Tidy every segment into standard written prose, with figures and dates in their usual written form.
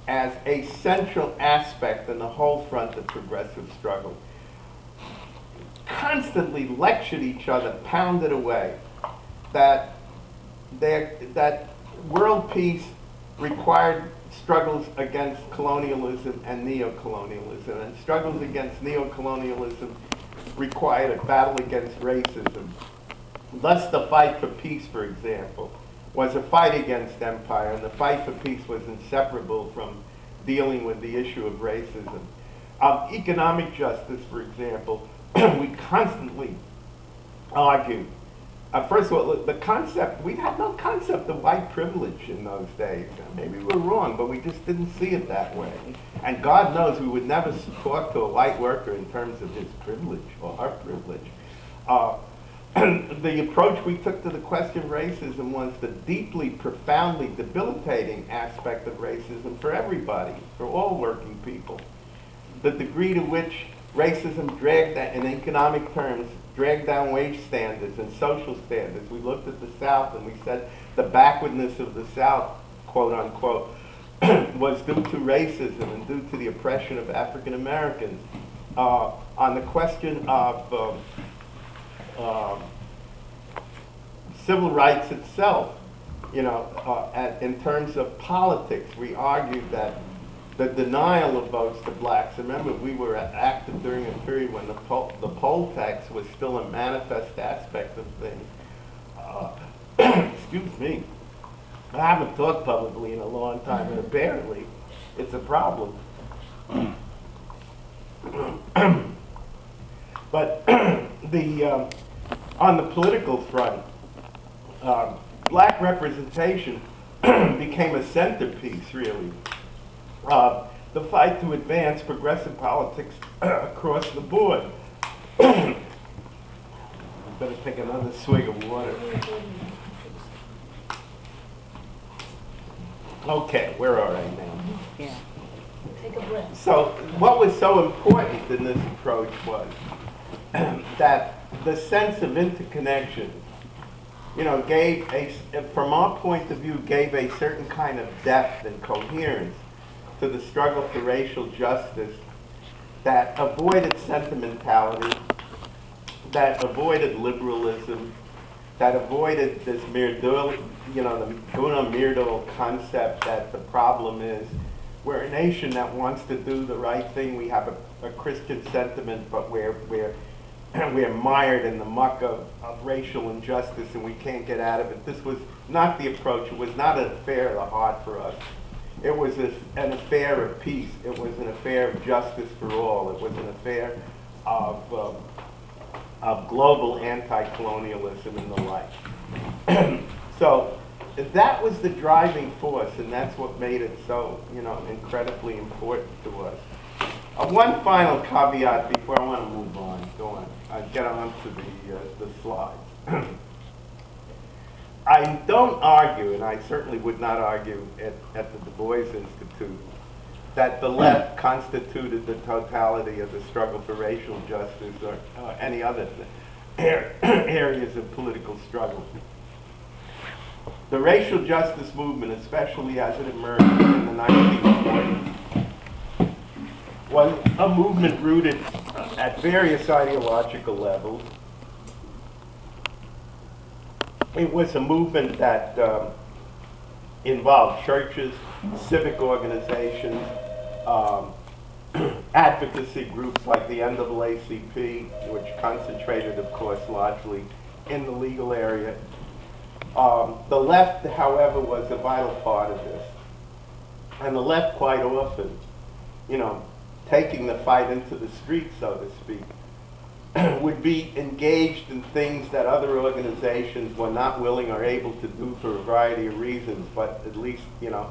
as a central aspect in the whole front of progressive struggle, constantly lectured each other, pounded away, that that world peace required struggles against colonialism and neocolonialism, and struggles against neocolonialism required a battle against racism. Thus, the fight for peace, for example, was a fight against empire, and the fight for peace was inseparable from dealing with the issue of racism. Economic justice, for example, we constantly argued. First of all, the concept, we had no concept of white privilege in those days. Maybe we were wrong, but we just didn't see it that way. And God knows we would never talk to a white worker in terms of his privilege or her privilege. The approach we took to the question of racism was the deeply, profoundly debilitating aspect of racism for everybody, for all working people. The degree to which racism dragged, in economic terms, dragged down wage standards and social standards. We looked at the South and we said the backwardness of the South, quote unquote, was due to racism and due to the oppression of African Americans. On the question of civil rights itself, you know, in terms of politics, we argued that the denial of votes to blacks. Remember, we were active during a period when the poll tax was still a manifest aspect of things. Excuse me. I haven't talked publicly in a long time, and apparently it's a problem. But on the political front, black representation became a centerpiece, really. The fight to advance progressive politics across the board. Better take another swig of water. Okay, where are I now? Yeah. Take a breath. So what was so important in this approach was that the sense of interconnection, you know, gave from our point of view, gave a certain kind of depth and coherence to the struggle for racial justice that avoided sentimentality, that avoided liberalism, that avoided this Myrdal, you know, the Gunnar Myrdal concept that the problem is we're a nation that wants to do the right thing. We have a Christian sentiment, but we're mired in the muck of racial injustice and we can't get out of it. This was not the approach. It was not an affair of the heart for us. It was an affair of peace. It was an affair of justice for all. It was an affair of global anti-colonialism and the like. So that was the driving force, and that's what made it so, you know, incredibly important to us. One final caveat before I want to move on. Go on. Get on to the slides. I don't argue, and I certainly would not argue at the Du Bois Institute, that the left constituted the totality of the struggle for racial justice or any other areas of political struggle. The racial justice movement, especially as it emerged in the 1940s, was a movement rooted at various ideological levels. It was a movement that involved churches, civic organizations, advocacy groups like the NAACP, which concentrated, of course, largely in the legal area. The left, however, was a vital part of this. And the left quite often, you know, taking the fight into the street, so to speak, would be engaged in things that other organizations were not willing or able to do for a variety of reasons, but at least, you know,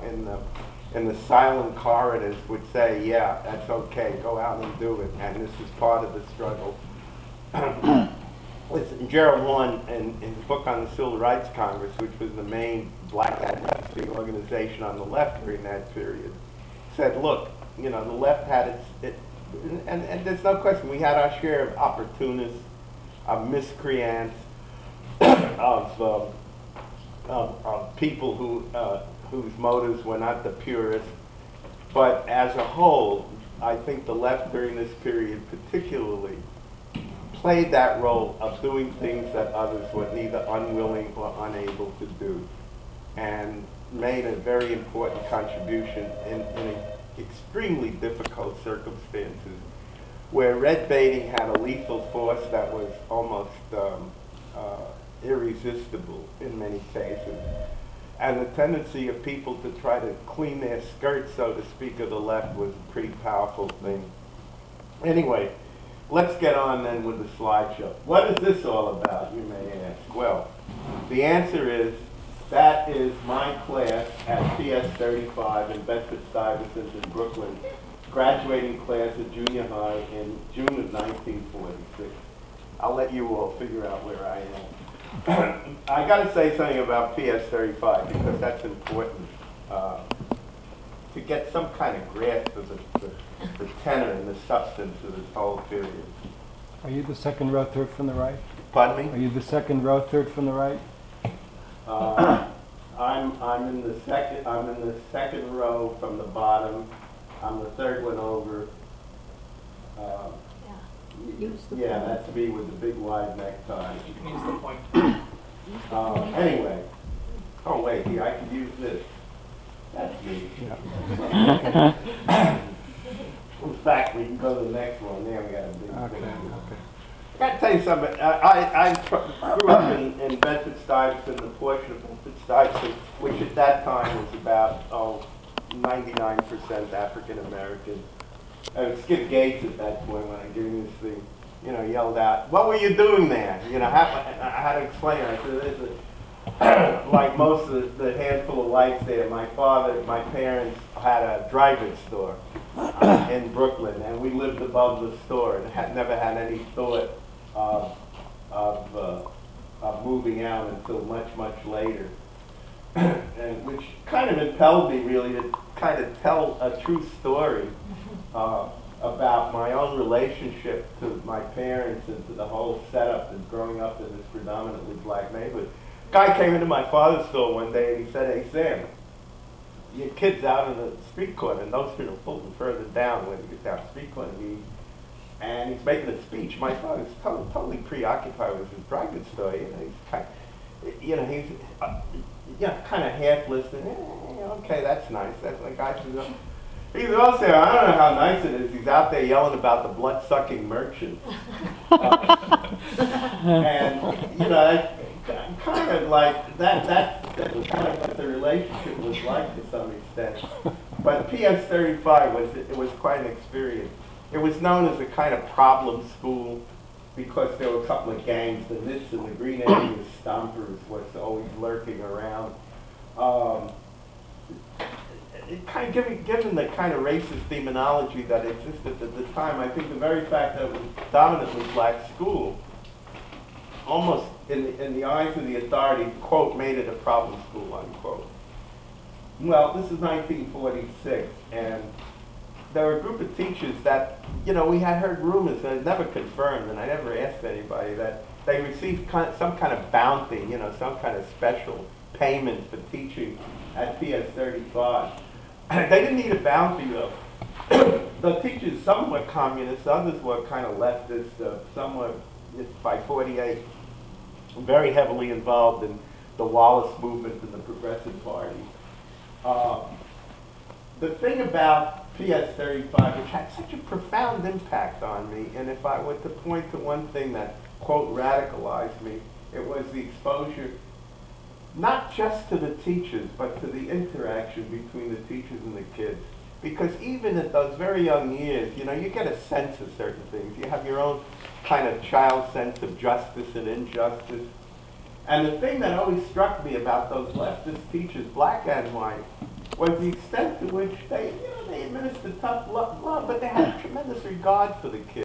in the silent corridors would say, yeah, that's okay, go out and do it, and this is part of the struggle. Listen, Gerald Horne, in his book on the Civil Rights Congress, which was the main black advocacy organization on the left during that period, said, look, you know, the left had and there's no question, we had our share of opportunists, of miscreants, of people whose motives were not the purest. But as a whole, I think the left during this period particularly played that role of doing things that others were neither unwilling or unable to do, and made a very important contribution in extremely difficult circumstances, where red baiting had a lethal force that was almost irresistible in many cases. And the tendency of people to try to clean their skirts, so to speak, of the left was a pretty powerful thing. Anyway, let's get on then with the slideshow. What is this all about, you may ask? Well, the answer is, that is my class at PS 35 in Bedford-Stuyvesant in Brooklyn, graduating class at junior high in June of 1946. I'll let you all figure out where I am. I got to say something about PS 35 because that's important to get some kind of grasp of the tenor and the substance of this whole period. Are you the second row, third from the right? Pardon me? Are you the second row, third from the right? I'm in the second row from the bottom. I'm the third one over. Yeah, that's me with the big wide necktie. You can use the point. Anyway. Oh wait, here, I could use this. That's me. Yeah. In fact, we can go to the next one. There we got a big Okay, thing. okay. I got to tell you something. I grew up in Bedford-Stuyvesant, the portion of Bedford-Stuyvesant, which at that time was about 99% African American. Skip Gates at that point when I gave him this thing, yelled out, "What were you doing there?" I had to explain it. I said, like most of the handful of whites there, my parents had a drive-in store in Brooklyn, and we lived above the store and had never had any thought of moving out until much, much later. And which kind of impelled me really to kind of tell a true story about my own relationship to my parents and to the whole setup and growing up in this predominantly black neighborhood. Guy came into my father's store one day and he said, "Hey Sam, your kid's out in the street corner, and those two are pulling further down when you get down the street corner." And he's making a speech. My father's totally preoccupied with his driving store. He's kind of half listening. Okay, that's nice. That's like guy says. He's also, I don't know how nice it is. He's out there yelling about the blood-sucking merchant. And kind of like that was kind of what the relationship was like to some extent. But PS 35 was quite an experience. It was known as a kind of problem school because there were a couple of gangs, the Nits and the Green Area Stompers was always lurking around. It kind of given the kind of racist demonology that existed at the time, I think the very fact that it was dominantly black school, almost in the eyes of the authority, quote, made it a problem school, unquote. Well, this is 1946, and there were a group of teachers that, we had heard rumors, and it never confirmed, and I never asked anybody, that they received some kind of bounty, some kind of special payment for teaching at PS 35. They didn't need a bounty, though. The teachers, some were communists, others were kind of leftist, some were, by 48, very heavily involved in the Wallace movement and the Progressive Party. The thing about PS 35, which had such a profound impact on me, and if I were to point to one thing that, quote, radicalized me, it was the exposure not just to the teachers, but to the interaction between the teachers and the kids. Because even at those very young years, you get a sense of certain things. You have your own kind of child sense of justice and injustice. And the thing that always struck me about those leftist teachers, black and white, was the extent to which they administered tough love, but they had a tremendous regard for the kids.